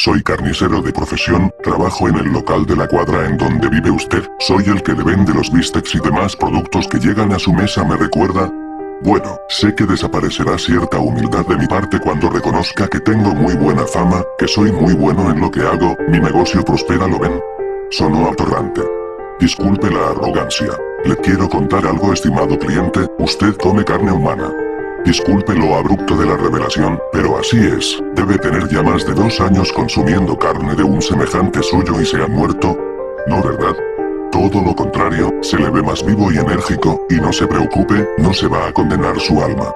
Soy carnicero de profesión, trabajo en el local de la cuadra en donde vive usted. Soy el que le vende los bistecs y demás productos que llegan a su mesa, ¿me recuerda? Bueno, sé que desaparecerá cierta humildad de mi parte cuando reconozca que tengo muy buena fama, que soy muy bueno en lo que hago, mi negocio prospera, ¿lo ven? Sonó atorrante. Disculpe la arrogancia. Le quiero contar algo, estimado cliente, usted come carne humana. Disculpe lo abrupto de la revelación, pero así es, debe tener ya más de 2 años consumiendo carne de un semejante suyo y se ha muerto. ¿No, verdad? Todo lo contrario, se le ve más vivo y enérgico, y no se preocupe, no se va a condenar su alma.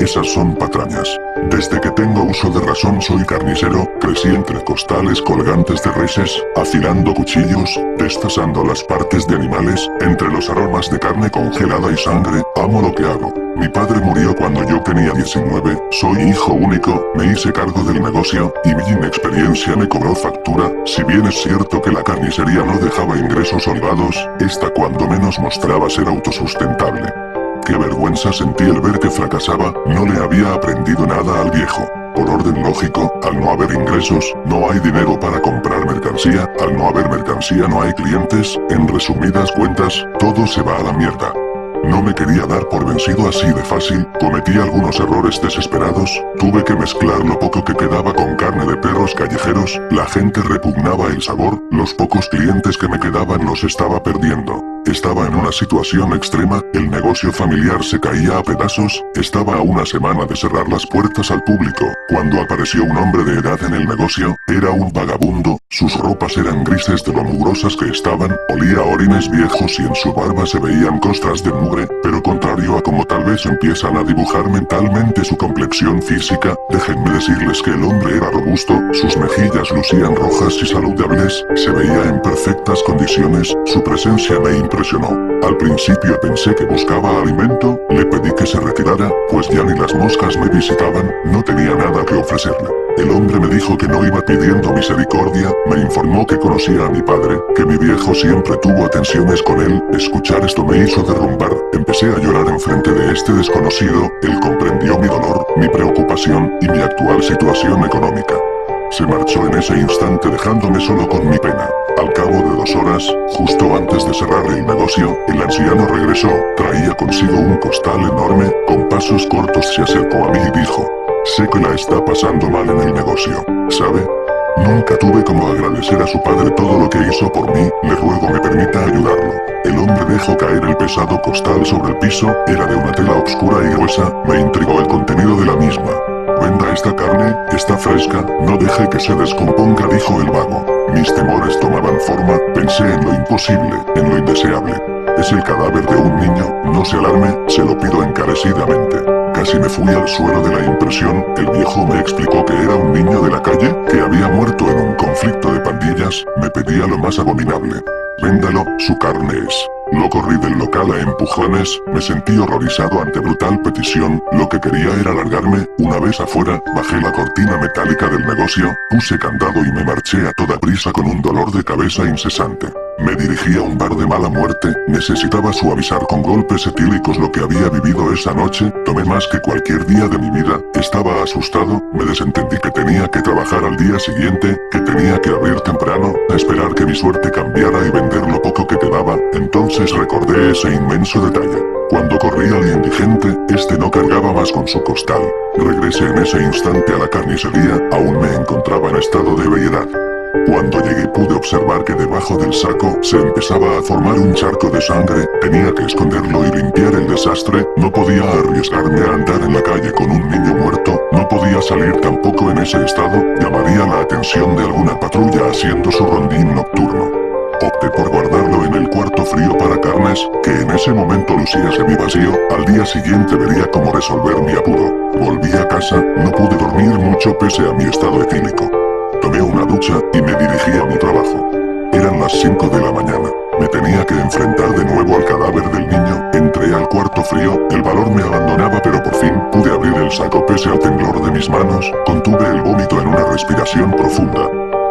Esas son patrañas. Desde que tengo uso de razón soy carnicero, crecí entre costales colgantes de reses, afilando cuchillos, destazando las partes de animales, entre los aromas de carne congelada y sangre, amo lo que hago. Mi padre murió cuando yo tenía 19, soy hijo único, me hice cargo del negocio, y mi inexperiencia me cobró factura. Si bien es cierto que la carnicería no dejaba ingresos holgados, esta cuando menos mostraba ser autosustentable. Qué vergüenza sentí el ver que fracasaba, no le había aprendido nada al viejo. Por orden lógico, al no haber ingresos, no hay dinero para comprar mercancía, al no haber mercancía no hay clientes, en resumidas cuentas, todo se va a la mierda. No me quería dar por vencido así de fácil, cometí algunos errores desesperados, tuve que mezclar lo poco que quedaba con carne de perros callejeros, la gente repugnaba el sabor, los pocos clientes que me quedaban los estaba perdiendo. Estaba en una situación extrema, el negocio familiar se caía a pedazos, estaba a una semana de cerrar las puertas al público, cuando apareció un hombre de edad en el negocio, era un vagabundo, sus ropas eran grises de lo mugrosas que estaban, olía a orines viejos y en su barba se veían costras de mugre, pero contrario a como tal vez empiezan a dibujar mentalmente su complexión física, déjenme decirles que el hombre era robusto, sus mejillas lucían rojas y saludables, se veía en perfectas condiciones, su presencia me impresionó. Al principio pensé que buscaba alimento, le pedí que se retirara, pues ya ni las moscas me visitaban, no tenía nada que ofrecerle. El hombre me dijo que no iba pidiendo misericordia, me informó que conocía a mi padre, que mi viejo siempre tuvo atenciones con él, escuchar esto me hizo derrumbar, empecé a llorar enfrente de este desconocido, él comprendió mi dolor, mi preocupación y mi actual situación económica. Se marchó en ese instante dejándome solo con mi pena. Al cabo de 2 horas, justo antes de cerrar el negocio, el anciano regresó, traía consigo un costal enorme, con pasos cortos se acercó a mí y dijo: sé que la está pasando mal en el negocio, ¿sabe? Nunca tuve como agradecer a su padre todo lo que hizo por mí, le ruego me permita ayudarlo. El hombre dejó caer el pesado costal sobre el piso, era de una tela oscura y gruesa, me intrigó el contenido de la misma. Venda esta carne, está fresca, no deje que se descomponga, dijo el vago. Mis temores tomaban forma, pensé en lo imposible, en lo indeseable. Es el cadáver de un niño, no se alarme, se lo pido encarecidamente. Casi me fui al suelo de la impresión, el viejo me explicó que era un niño de la calle, que había muerto en un conflicto de pandillas, me pedía lo más abominable. Véndalo, su carne es. Lo corrí del local a empujones, me sentí horrorizado ante brutal petición, lo que quería era largarme, una vez afuera, bajé la cortina metálica del negocio, puse candado y me marché a toda prisa con un dolor de cabeza incesante. Me dirigí a un bar de mala muerte, necesitaba suavizar con golpes etílicos lo que había vivido esa noche, tomé más que cualquier día de mi vida, estaba asustado, me desentendí que tenía que trabajar al día siguiente, que tenía que abrir temprano, a esperar que mi suerte cambiara y vender lo poco que quedaba, entonces recordé ese inmenso detalle. Cuando corrí al indigente, este no cargaba más con su costal. Regresé en ese instante a la carnicería, aún me encontraba en estado de ebriedad. Cuando llegué pude observar que debajo del saco se empezaba a formar un charco de sangre, tenía que esconderlo y limpiar el desastre, no podía arriesgarme a andar en la calle con un niño muerto, no podía salir tampoco en ese estado, llamaría la atención de alguna patrulla haciendo su rondín nocturno. Opté por guardarlo en el cuarto frío para carnes, que en ese momento lucía semivacío, al día siguiente vería cómo resolver mi apuro. Volví a casa, no pude dormir mucho pese a mi estado etílico. Tomé una ducha y me dirigí a mi trabajo. Eran las 5 de la mañana. Me tenía que enfrentar de nuevo al cadáver del niño. Entré al cuarto frío, el valor me abandonaba pero por fin pude abrir el saco pese al temblor de mis manos. Contuve el vómito en una respiración profunda.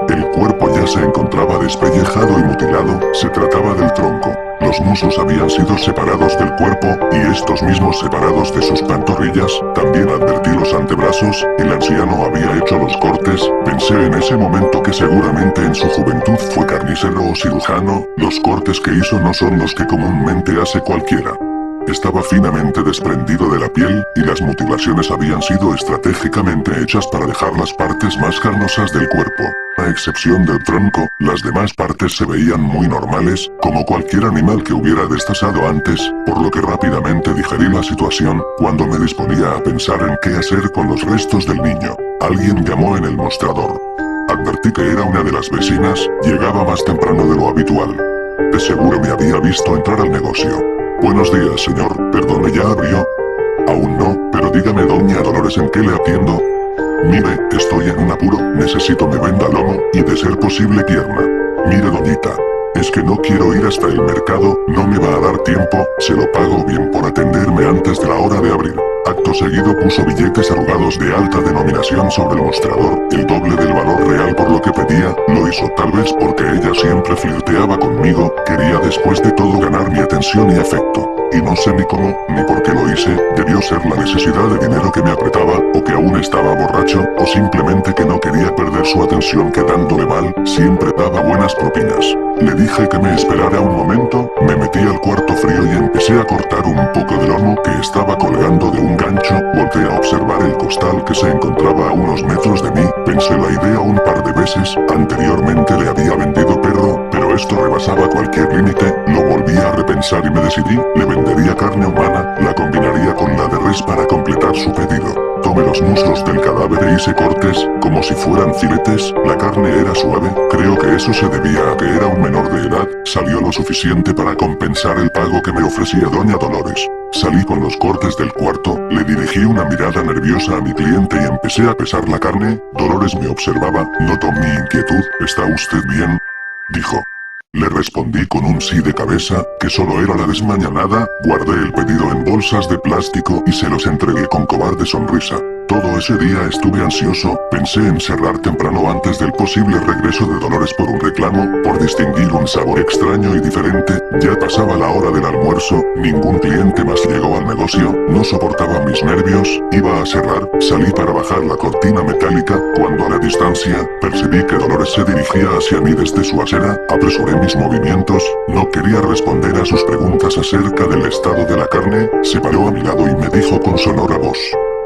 El cuerpo ya se encontraba despellejado y mutilado, se trataba del tronco. Los muslos habían sido separados del cuerpo, y estos mismos separados de sus pantorrillas. También advertí los antebrazos, el anciano había hecho los cortes. Pensé en ese momento que seguramente en su juventud fue carnicero o cirujano. Los cortes que hizo no son los que comúnmente hace cualquiera. Estaba finamente desprendido de la piel, y las mutilaciones habían sido estratégicamente hechas para dejar las partes más carnosas del cuerpo. A excepción del tronco, las demás partes se veían muy normales, como cualquier animal que hubiera destazado antes, por lo que rápidamente digerí la situación. Cuando me disponía a pensar en qué hacer con los restos del niño, alguien llamó en el mostrador. Advertí que era una de las vecinas, llegaba más temprano de lo habitual. De seguro me había visto entrar al negocio. Buenos días, señor, perdone, ¿ya abrió? Aún no, pero dígame, doña Dolores, ¿en qué le atiendo? Mire, estoy en un apuro, necesito me venda lomo, y de ser posible pierna. Mire, doñita, es que no quiero ir hasta el mercado, no me va a dar tiempo, se lo pago bien por atenderme antes de la hora de abrir. Acto seguido puso billetes arrugados de alta denominación sobre el mostrador, el doble del valor real por lo que pedía. Lo hizo tal vez porque ella siempre flirteaba conmigo, quería después de todo ganar mi atención y afecto. Y no sé ni cómo, ni por qué lo hice, debió ser la necesidad de dinero que me apretaba, o que aún estaba borracho, o simplemente que no quería perder su atención quedándole mal, siempre daba buenas propinas. Le dije que me esperara un momento, me metí al cuarto frío y empecé a cortar un poco de lomo que estaba colgando de un gancho. Volté a observar el costal que se encontraba a unos metros de mí, pensé la idea un par de veces, anteriormente le había vendido perro, pero esto rebasaba cualquier límite, lo volví a repensar y me decidí, le vendería carne humana, la combinaría con la de res para completar su pedido. Tomé los muslos del cadáver e hice cortes, como si fueran filetes, la carne era suave, creo que eso se debía a que era un menor de edad, salió lo suficiente para compensar el pago que me ofrecía doña Dolores. Salí con los cortes del cuarto, le dirigí una mirada nerviosa a mi cliente y empecé a pesar la carne. Dolores me observaba, notó mi inquietud. ¿Está usted bien?, dijo. Le respondí con un sí de cabeza, que solo era la desmañanada. Guardé el pedido en bolsas de plástico y se los entregué con cobarde sonrisa. Todo ese día estuve ansioso, pensé en cerrar temprano antes del posible regreso de Dolores por un reclamo, por distinguir un sabor extraño y diferente. Ya pasaba la hora del almuerzo, ningún cliente más llegó al negocio, no soportaba mis nervios, iba a cerrar, salí para bajar la cortina metálica, cuando a la distancia, percibí que Dolores se dirigía hacia mí desde su acera, apresuré mis movimientos, no quería responder a sus preguntas acerca del estado de la carne, se paró a mi lado y me dijo con sonora voz.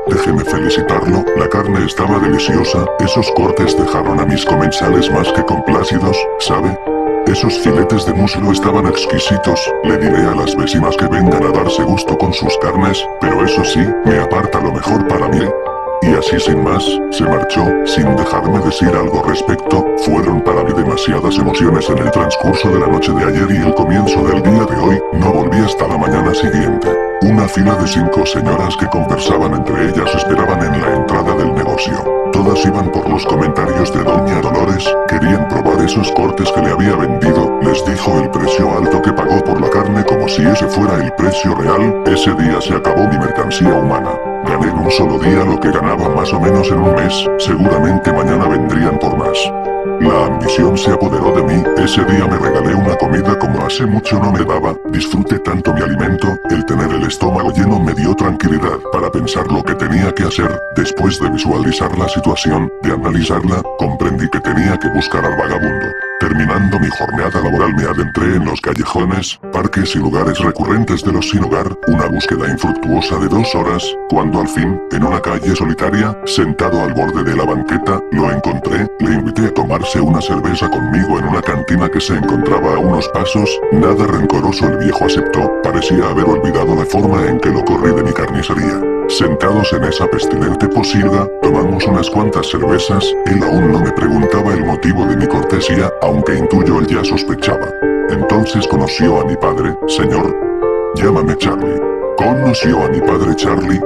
Déjeme felicitarlo, la carne estaba deliciosa, esos cortes dejaron a mis comensales más que complácidos, ¿sabe? Esos filetes de muslo estaban exquisitos, le diré a las vecinas que vengan a darse gusto con sus carnes, pero eso sí, me aparta lo mejor para mí. Y así sin más, se marchó, sin dejarme decir algo al respecto. Fueron para mí demasiadas emociones en el transcurso de la noche de ayer y el comienzo del día de hoy, no volví hasta la mañana siguiente. Una fila de 5 señoras que conversaban entre ellas esperaban en la entrada del negocio. Todas iban por los comentarios de doña Dolores, querían probar esos cortes que le había vendido, les dijo el precio alto que pagó por la carne como si ese fuera el precio real. Ese día se acabó mi mercancía humana. Gané en un solo día lo que ganaba más o menos en un mes, seguramente mañana vendrían por más. La ambición se apoderó de mí, ese día me regalé una comida como hace mucho no me daba, disfruté tanto mi alimento, el tener el estómago lleno me dio tranquilidad para pensar lo que tenía que hacer. Después de visualizar la situación, de analizarla, comprendí que tenía que buscar al vagabundo. Terminando mi jornada laboral me adentré en los callejones, parques y lugares recurrentes de los sin hogar, una búsqueda infructuosa de 2 horas, cuando al fin, en una calle solitaria, sentado al borde de la banqueta, lo encontré, le invité a tomarse una cerveza conmigo en una cantina que se encontraba a unos pasos. Nada rencoroso el viejo aceptó, parecía haber olvidado la forma en que lo corrí de mi carnicería. Sentados en esa pestilente posilga, tomamos unas cuantas cervezas, él aún no me preguntaba el motivo de mi cortesía, aunque intuyo él ya sospechaba. Entonces conoció a mi padre, señor. Llámame Charlie. ¿Conoció a mi padre Charlie?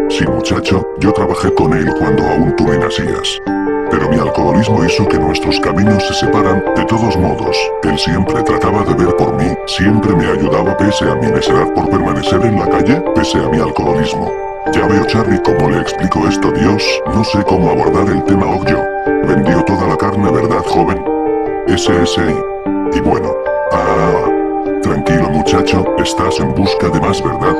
Sí, muchacho, yo trabajé con él cuando aún tú me nacías. Pero mi alcoholismo hizo que nuestros caminos se separan. De todos modos, él siempre trataba de ver por mí, siempre me ayudaba pese a mi necedad por permanecer en la calle, pese a mi alcoholismo. Ya veo, Charlie, cómo le explico esto, Dios, no sé cómo abordar el tema. Yo vendió toda la carne, ¿verdad, joven? SSI. Y bueno. Tranquilo muchacho, estás en busca de más, ¿verdad?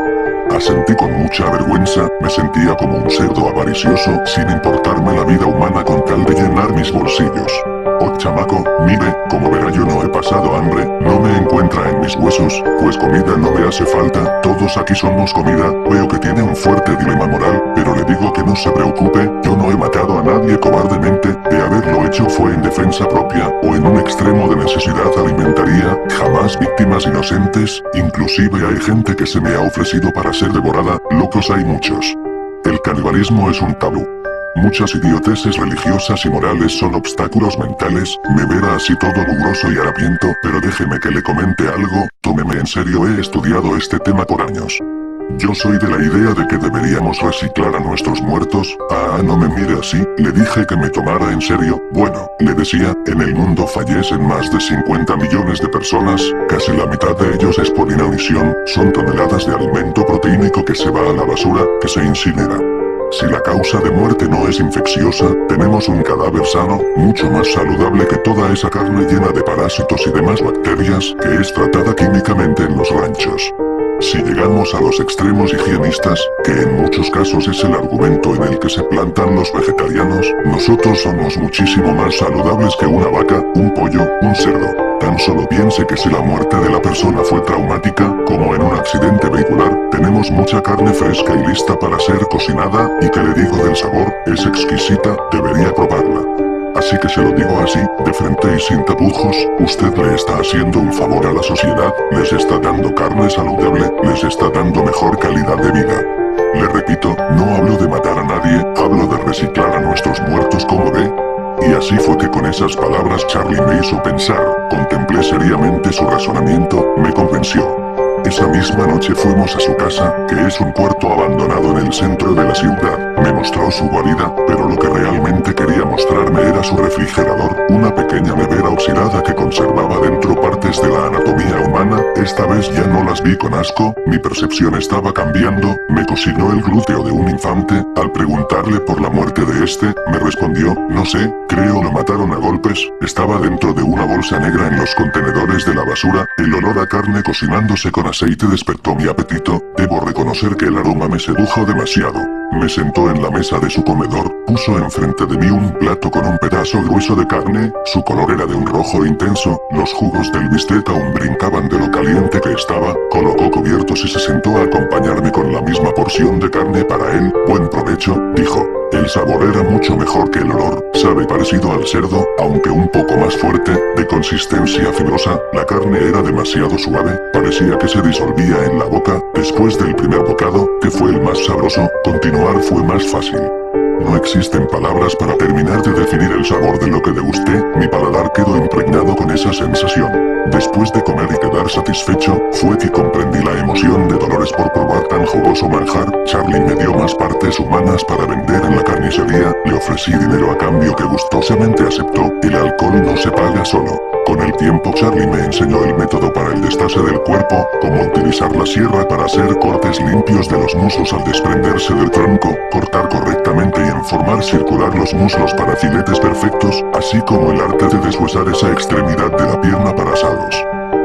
Asentí con mucha vergüenza, me sentía como un cerdo avaricioso, sin importarme la vida humana con tal de llenar mis bolsillos. Oh chamaco, mire, como verá yo no he pasado hambre, no me encuentra en mis huesos, pues comida no me hace falta, todos aquí somos comida. Veo que tiene un fuerte dilema moral, pero le digo que no se preocupe, yo no he matado a nadie cobardemente, de haberlo hecho fue en defensa propia, o en un extremo de necesidad alimentaria, jamás víctimas inocentes, inclusive hay gente que se me ha ofrecido para ser devorada, locos hay muchos. El canibalismo es un tabú. Muchas idioteces religiosas y morales son obstáculos mentales, me verá así todo mugroso y harapiento, pero déjeme que le comente algo, tómeme en serio, he estudiado este tema por años. Yo soy de la idea de que deberíamos reciclar a nuestros muertos. No me mire así, le dije que me tomara en serio. Bueno, le decía, en el mundo fallecen más de 50 millones de personas, casi la mitad de ellos es por inanición, son toneladas de alimento proteínico que se va a la basura, que se incinera. Si la causa de muerte no es infecciosa, tenemos un cadáver sano, mucho más saludable que toda esa carne llena de parásitos y demás bacterias, que es tratada químicamente en los ranchos. Si llegamos a los extremos higienistas, que en muchos casos es el argumento en el que se plantan los vegetarianos, nosotros somos muchísimo más saludables que una vaca, un pollo, un cerdo. Tan solo piense que si la muerte de la persona fue traumática, como en un accidente vehicular, tenemos mucha carne fresca y lista para ser cocinada, y que le digo del sabor, es exquisita, debería probarla. Así que se lo digo así, de frente y sin tapujos, usted le está haciendo un favor a la sociedad, les está dando carne saludable, les está dando mejor calidad de vida. Le repito, no hablo de matar a nadie, hablo de reciclar a nuestros muertos como ve. Y así fue que con esas palabras Charlie me hizo pensar, contemplé seriamente su razonamiento, me convenció. Esa misma noche fuimos a su casa, que es un cuarto abandonado en el centro de la ciudad. Me mostró su guarida, pero lo que realmente quería mostrarme era su refrigerador, una pequeña nevera oxidada que conservaba dentro partes de la anatomía humana. Esta vez ya no las vi con asco, mi percepción estaba cambiando, me cocinó el glúteo de un infante. Al preguntarle por la muerte de este, me respondió, no sé, creo lo mataron a golpes, estaba dentro de una bolsa negra en los contenedores de la basura, el olor a carne cocinándose con aceite despertó mi apetito, debo reconocer que el aroma me sedujo demasiado. Me sentó en la mesa de su comedor, puso enfrente de mí un plato con un pedazo grueso de carne, su color era de un rojo intenso, los jugos del bistec aún brincaban de lo caliente que estaba, colocó cubiertos y se sentó a acompañarme con la misma porción de carne para él. Buen provecho, dijo. El sabor era mucho mejor que el olor, sabe parecido al cerdo, aunque un poco más fuerte, de consistencia fibrosa, la carne era demasiado suave, parecía que se disolvía en la boca. Después del primer bocado, que fue el más sabroso, continuar fue más fácil. No existen palabras para terminar de definir el sabor de lo que degusté, mi paladar quedó impregnado con esa sensación. Después de comer y quedar satisfecho, fue que comprendí la emoción de Dolores por probar tan jugoso manjar. Charlie me dio más partes humanas para vender en la carnicería, le ofrecí dinero a cambio que gustosamente aceptó, el alcohol no se paga solo. Con el tiempo Charlie me enseñó el método para el destace del cuerpo, cómo utilizar la sierra para hacer cortes limpios de los muslos al desprenderse del tronco, cortar correctamente y en formar circular los muslos para filetes perfectos, así como el arte de deshuesar esa extremidad de la pierna para asados.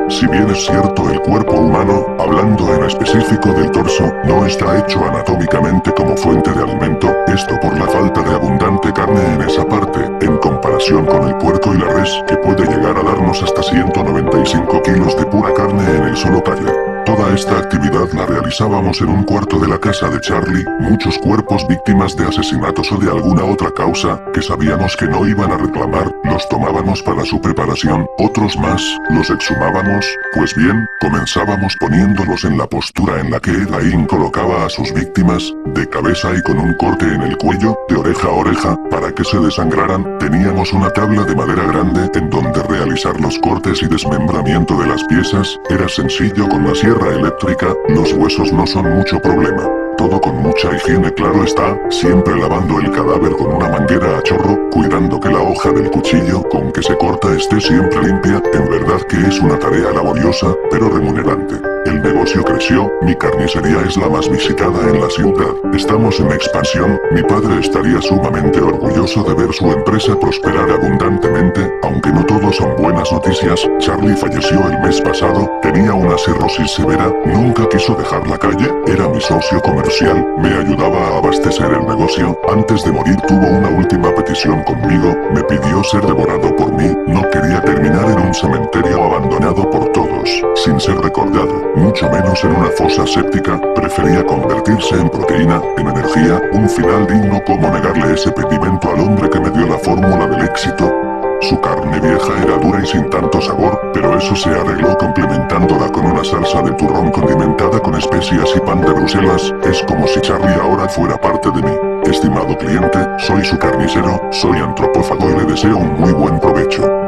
Si bien es cierto el cuerpo humano, hablando en específico del torso, no está hecho anatómicamente como fuente de alimento, esto por la falta de abundante carne en esa parte, en comparación con el puerco y la res, que puede llegar a darnos hasta 195 kilos de pura carne en el solo talle. Toda esta actividad la realizábamos en un cuarto de la casa de Charlie, muchos cuerpos víctimas de asesinatos o de alguna otra causa, que sabíamos que no iban a reclamar, los tomábamos para su preparación, otros más, los exhumábamos, pues bien, comenzábamos poniéndolos en la postura en la que Elaine colocaba a sus víctimas, de cabeza y con un corte en el cuello, de oreja a oreja, para que se desangraran. Teníamos una tabla de madera grande en donde realizar los cortes y desmembramiento de las piezas, era sencillo con la sierra eléctrica, los huesos no son mucho problema. Todo con mucha higiene, claro está, siempre lavando el cadáver con una manguera a chorro, cuidando que la hoja del cuchillo con que se corta esté siempre limpia. En verdad que es una tarea laboriosa, pero remunerante. El negocio creció, mi carnicería es la más visitada en la ciudad, estamos en expansión, mi padre estaría sumamente orgulloso de ver su empresa prosperar abundantemente, aunque aunque no todo son buenas noticias, Charlie falleció el mes pasado, tenía una cirrosis severa, nunca quiso dejar la calle, era mi socio comercial, me ayudaba a abastecer el negocio, antes de morir tuvo una última petición conmigo, me pidió ser devorado por mí, no quería terminar en un cementerio abandonado por todos, sin ser recordado, mucho menos en una fosa séptica, prefería convertirse en proteína, en energía, un final digno. ¿Cómo negarle ese pedimento al hombre que me dio la fórmula del éxito? Su carne vieja era dura y sin tanto sabor, pero eso se arregló complementándola con una salsa de turrón condimentada con especias y pan de Bruselas, es como si Charlie ahora fuera parte de mí. Estimado cliente, soy su carnicero, soy antropófago y le deseo un muy buen provecho.